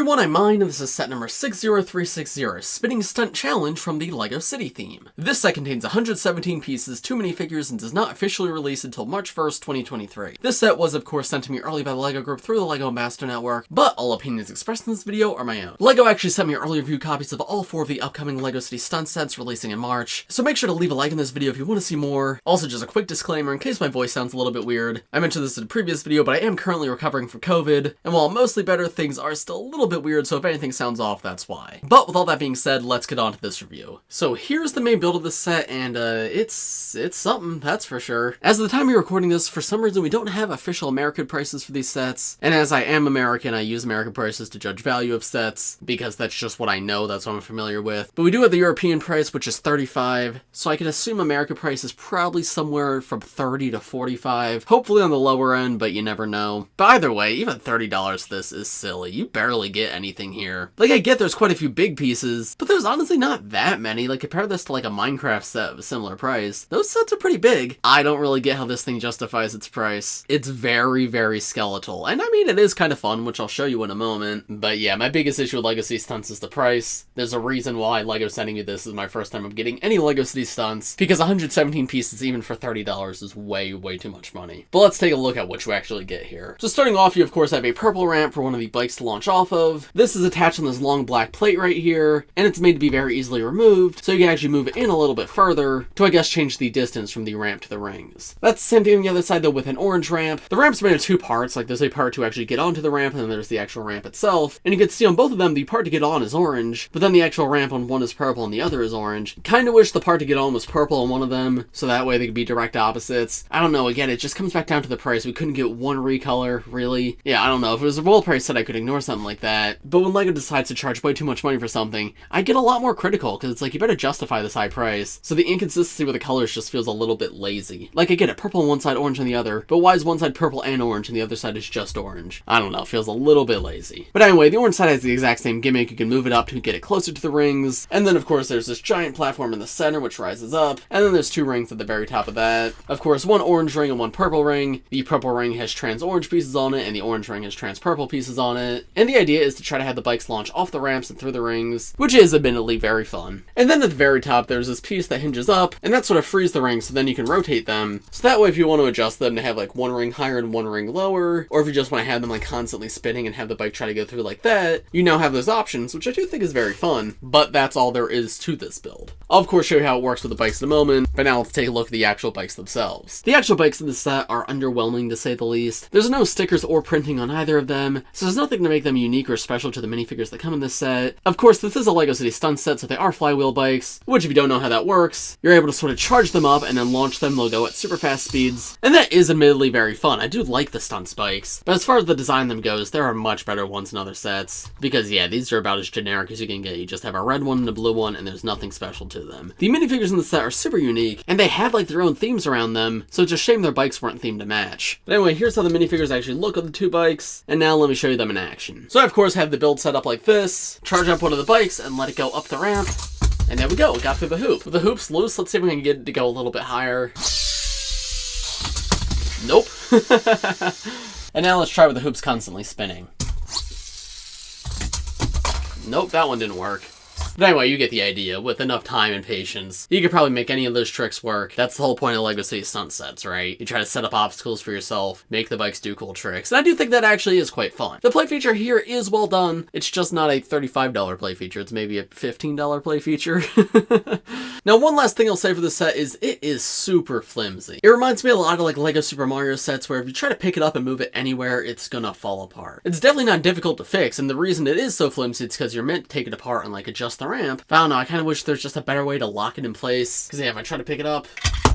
everyone, I'm Mine, and this is set number 60360, Spinning Stunt Challenge from the LEGO City theme. This set contains 117 pieces, 2 minifigures, and does not officially release until March 1st, 2023. This set was of course sent to me early by the LEGO Group through the LEGO Ambassador Network, but all opinions expressed in this video are my own. LEGO actually sent me early review copies of all 4 of the upcoming LEGO City stunt sets releasing in March, so make sure to leave a like in this video if you want to see more. Also, just a quick disclaimer in case my voice sounds a little bit weird. I mentioned this in a previous video, but I am currently recovering from COVID, and while I'm mostly better, things are still a little bit weird, so if anything sounds off, that's why. But with all that being said, let's get on to this review. So here's the main build of this set, and it's something, that's for sure. As of the time we're recording this, for some reason we don't have official American prices for these sets, and as I am American, I use American prices to judge value of sets, because that's just what I know, that's what I'm familiar with. But we do have the European price, which is $35, so I can assume American price is probably somewhere from $30 to $45, hopefully on the lower end, but you never know. But either way, even $30 for this is silly. You barely get anything here. Like, I get there's quite a few big pieces, but there's honestly not that many. Like, compare this to like a Minecraft set of a similar price. Those sets are pretty big. I don't really get how this thing justifies its price. It's very, very skeletal. And I mean, it is kind of fun, which I'll show you in a moment. But yeah, my biggest issue with LEGO City Stunts is the price. There's a reason why LEGO's sending me this. This is my first time of getting any LEGO City Stunts, because 117 pieces, even for $30, is way, way too much money. But let's take a look at what you actually get here. So starting off, you of course have a purple ramp for one of the bikes to launch off of. This is attached on this long black plate right here, and it's made to be very easily removed, so you can actually move it in a little bit further to, I guess, change the distance from the ramp to the rings. That's the same thing on the other side though with an orange ramp. The ramp's made of 2 parts, like there's a part to actually get onto the ramp, and then there's the actual ramp itself. And you can see on both of them, the part to get on is orange, but then the actual ramp on one is purple and the other is orange. Kinda wish the part to get on was purple on one of them, so that way they could be direct opposites. I don't know, again, it just comes back down to the price. We couldn't get one recolor, really. Yeah, I don't know, if it was a full price set I could ignore something like that, but when LEGO decides to charge way too much money for something, I get a lot more critical, because it's like, you better justify this high price. So the inconsistency with the colors just feels a little bit lazy. Like, I get it, purple on one side, orange on the other, but why is one side purple and orange and the other side is just orange? I don't know, it feels a little bit lazy. But anyway, the orange side has the exact same gimmick. You can move it up to get it closer to the rings, and then of course there's this giant platform in the center which rises up, and then there's 2 rings at the very top of that. Of course, 1 orange ring and 1 purple ring. The purple ring has trans orange pieces on it, and the orange ring has trans purple pieces on it. And the idea is to try to have the bikes launch off the ramps and through the rings, which is admittedly very fun. And then at the very top, there's this piece that hinges up, and that sort of frees the rings, so then you can rotate them. So that way, if you want to adjust them to have like 1 ring higher and 1 ring lower, or if you just want to have them like constantly spinning and have the bike try to go through like that, you now have those options, which I do think is very fun. But that's all there is to this build. I'll of course show you how it works with the bikes in a moment, but now let's take a look at the actual bikes themselves. The actual bikes in this set are underwhelming to say the least. There's no stickers or printing on either of them, so there's nothing to make them unique or special to the minifigures that come in this set. Of course, this is a LEGO City Stunt set, so they are flywheel bikes, which if you don't know how that works, you're able to sort of charge them up and then launch them. They'll go at super fast speeds, and that is admittedly very fun. I do like the stunt bikes, but as far as the design of them goes, there are much better ones in other sets, because yeah, these are about as generic as you can get. You just have a red one and a blue one, and there's nothing special to them. The minifigures in the set are super unique, and they have like their own themes around them, so it's a shame their bikes weren't themed to match. But anyway, here's how the minifigures actually look on the 2 bikes, and now let me show you them in action. So I of course have the build set up like this, charge up one of the bikes and let it go up the ramp, and there we go, it got through the hoop. With the hoops loose, let's see if we can get it to go a little bit higher. Nope. And now let's try with the hoops constantly spinning. Nope, that one didn't work. But anyway, you get the idea. With enough time and patience, you could probably make any of those tricks work. That's the whole point of LEGO City Stunt sets, right? You try to set up obstacles for yourself, make the bikes do cool tricks, and I do think that actually is quite fun. The play feature here is well done. It's just not a $35 play feature. It's maybe a $15 play feature. Now, one last thing I'll say for this set is it is super flimsy. It reminds me a lot of like LEGO Super Mario sets where if you try to pick it up and move it anywhere, it's gonna fall apart. It's definitely not difficult to fix, and the reason it is so flimsy is because you're meant to take it apart and like adjust the ramp. But I don't know, I kind of wish there's just a better way to lock it in place. Because yeah, if I try to pick it up,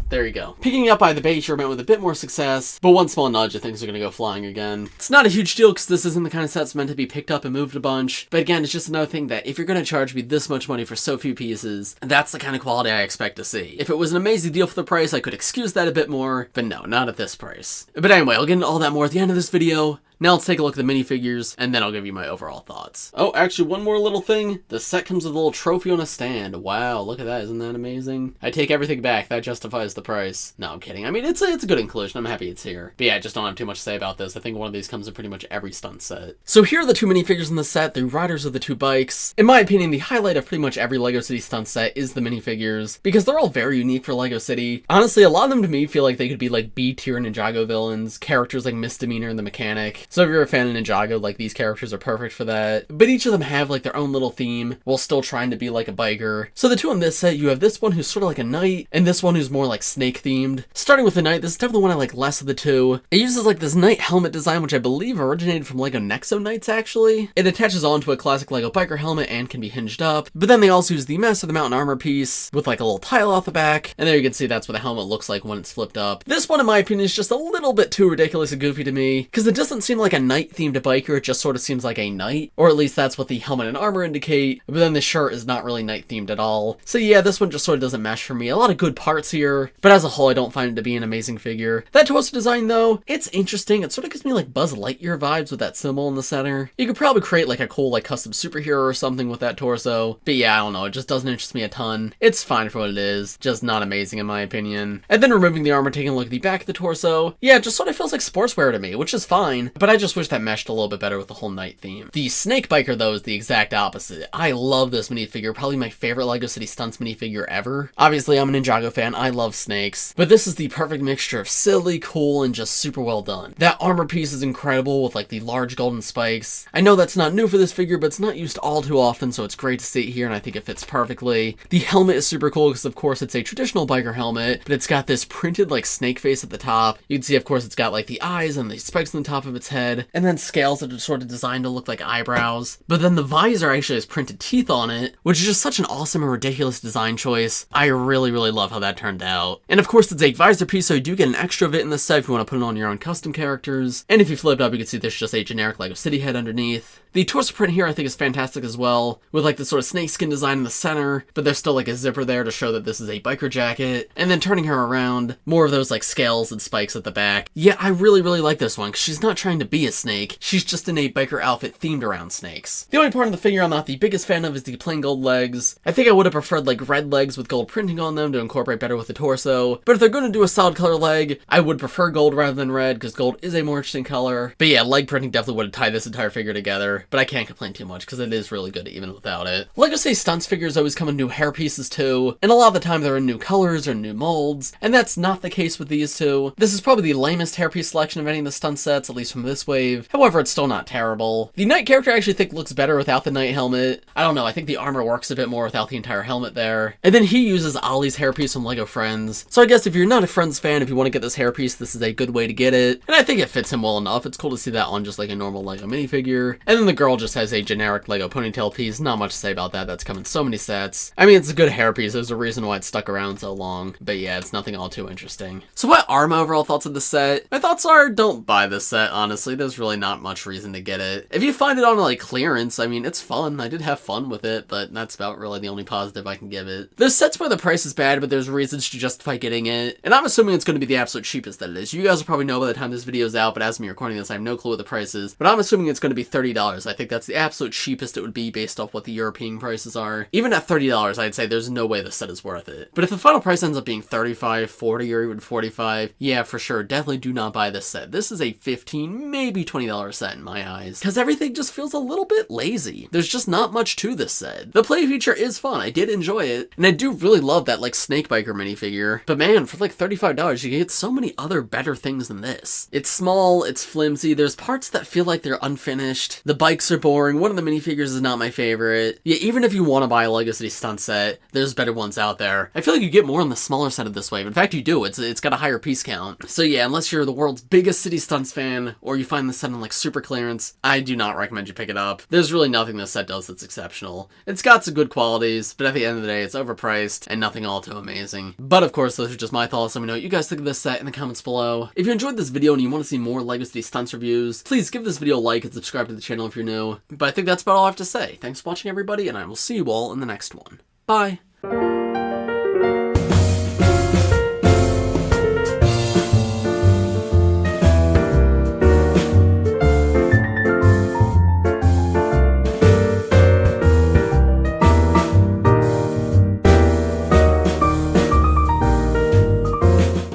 there you go. Picking it up by the base, you're met with a bit more success, but one small nudge and things are gonna go flying again. It's not a huge deal because this isn't the kind of set that's meant to be picked up and moved a bunch, but again, it's just another thing that if you're gonna charge me this much money for so few pieces, that's the kind of quality I expect to see. If it was an amazing deal for the price, I could excuse that a bit more, but no, not at this price. But anyway, I'll get into all that more at the end of this video. Now let's take a look at the minifigures, and then I'll give you my overall thoughts. Oh, actually, one more little thing. The set comes with a little trophy on a stand. Wow, look at that. Isn't that amazing? I take everything back. That justifies the price. No, I'm kidding. I mean, it's a good inclusion. I'm happy it's here. But yeah, I just don't have too much to say about this. I think one of these comes in pretty much every stunt set. So here are the two minifigures in the set, the riders of the two bikes. In my opinion, the highlight of pretty much every LEGO City stunt set is the minifigures, because they're all very unique for LEGO City. Honestly, a lot of them to me feel like they could be like B-tier Ninjago villains, characters like Misdemeanor and the Mechanic. So if you're a fan of Ninjago, like these characters are perfect for that. But each of them have like their own little theme, while still trying to be like a biker. So the two on this set, you have this one who's sort of like a knight, and this one who's more like snake themed. Starting with the knight, this is definitely one I like less of the two. It uses like this knight helmet design, which I believe originated from LEGO Nexo Knights actually. It attaches onto a classic LEGO biker helmet and can be hinged up, but then they also use the Master of the Mountain armor piece with like a little tile off the back, and there you can see that's what the helmet looks like when it's flipped up. This one in my opinion is just a little bit too ridiculous and goofy to me, because it doesn't seem like a knight themed biker, it just sort of seems like a knight, or at least that's what the helmet and armor indicate, but then the shirt is not really knight themed at all. So yeah, this one just sort of doesn't mesh for me. A lot of good parts here, but as a whole I don't find it to be an amazing figure. That torso design though, it's interesting. It sort of gives me like Buzz Lightyear vibes with that symbol in the center. You could probably create like a cool like custom superhero or something with that torso, but yeah, I don't know, it just doesn't interest me a ton. It's fine for what it is, just not amazing in my opinion. And then removing the armor, taking a look at the back of the torso, yeah, it just sort of feels like sportswear to me, which is fine, but I just wish that meshed a little bit better with the whole knight theme. The snake biker though is the exact opposite. I love this minifigure, probably my favorite LEGO City Stunts minifigure ever. Obviously I'm a Ninjago fan, I love snakes, but this is the perfect mixture of silly, cool, and just super well done. That armor piece is incredible with like the large golden spikes. I know that's not new for this figure, but it's not used all too often, so it's great to see it here, and I think it fits perfectly. The helmet is super cool because of course it's a traditional biker helmet, but it's got this printed like snake face at the top. You can see of course it's got like the eyes and the spikes on the top of its head, and then scales that are sort of designed to look like eyebrows. But then the visor actually has printed teeth on it, which is just such an awesome and ridiculous design choice. I really love how that turned out. And of course it's a visor piece, so you do get an extra of it in the set if you want to put it on your own custom characters. And if you flip it up, you can see there's just a generic LEGO City head underneath. The torso print here I think is fantastic as well, with like the sort of snakeskin design in the center, but there's still like a zipper there to show that this is a biker jacket. And then turning her around, more of those like scales and spikes at the back. Yeah, I really like this one, because she's not trying to be a snake, she's just in a biker outfit themed around snakes. The only part of the figure I'm not the biggest fan of is the plain gold legs. I think I would have preferred like red legs with gold printing on them to incorporate better with the torso, but if they're going to do a solid color leg, I would prefer gold rather than red, because gold is a more interesting color. But yeah, leg printing definitely would have tied this entire figure together, but I can't complain too much because it is really good even without it. LEGO City Stunts figures always come in new hair pieces too, and a lot of the time they're in new colors or new molds, and that's not the case with these two. This is probably the lamest hairpiece selection of any of the stunt sets, at least from this wave. However, it's still not terrible. The knight character I actually think looks better without the knight helmet. I don't know, I think the armor works a bit more without the entire helmet there. And then he uses Ollie's hairpiece from LEGO Friends. So I guess if you're not a Friends fan, if you want to get this hairpiece, this is a good way to get it. And I think it fits him well enough. It's cool to see that on just like a normal LEGO minifigure. And then the girl just has a generic LEGO ponytail piece. Not much to say about that. That's come in so many sets. I mean, it's a good hairpiece. There's a reason why it's stuck around so long. But yeah, it's nothing all too interesting. So what are my overall thoughts of the set? My thoughts are, don't buy this set, honestly. There's really not much reason to get it. If you find it on like clearance, I mean, it's fun. I did have fun with it, but that's about really the only positive I can give it. There's sets where the price is bad, but there's reasons to justify getting it. And I'm assuming it's going to be the absolute cheapest that it is. You guys will probably know by the time this video is out, but as me recording this, I have no clue what the price is. But I'm assuming it's going to be $30. I think that's the absolute cheapest it would be based off what the European prices are. Even at $30, I'd say there's no way the set is worth it. But if the final price ends up being $35, $40, or even $45, yeah, for sure, definitely do not buy this set. This is a $15, maybe $20 set in my eyes, because everything just feels a little bit lazy. There's just not much to this set. The play feature is fun. I did enjoy it, and I do really love that like snake biker minifigure. But man, for like $35, you get so many other better things than this. It's small, it's flimsy, there's parts that feel like they're unfinished, the bikes are boring, one of the minifigures is not my favorite. Yeah, even if you want to buy a LEGO City Stunt set, there's better ones out there. I feel like you get more on the smaller set of this wave. In fact, you do. It's got a higher piece count. So yeah, unless you're the world's biggest City Stunts fan, or you find this set on like super clearance, I do not recommend you pick it up. There's really nothing this set does that's exceptional. It's got some good qualities, but at the end of the day, it's overpriced and nothing all too amazing. But of course, those are just my thoughts. Let me know what you guys think of this set in the comments below. If you enjoyed this video and you want to see more LEGO City Stunts reviews, please give this video a like and subscribe to the channel if you're new. But I think that's about all I have to say. Thanks for watching, everybody, and I will see you all in the next one. Bye!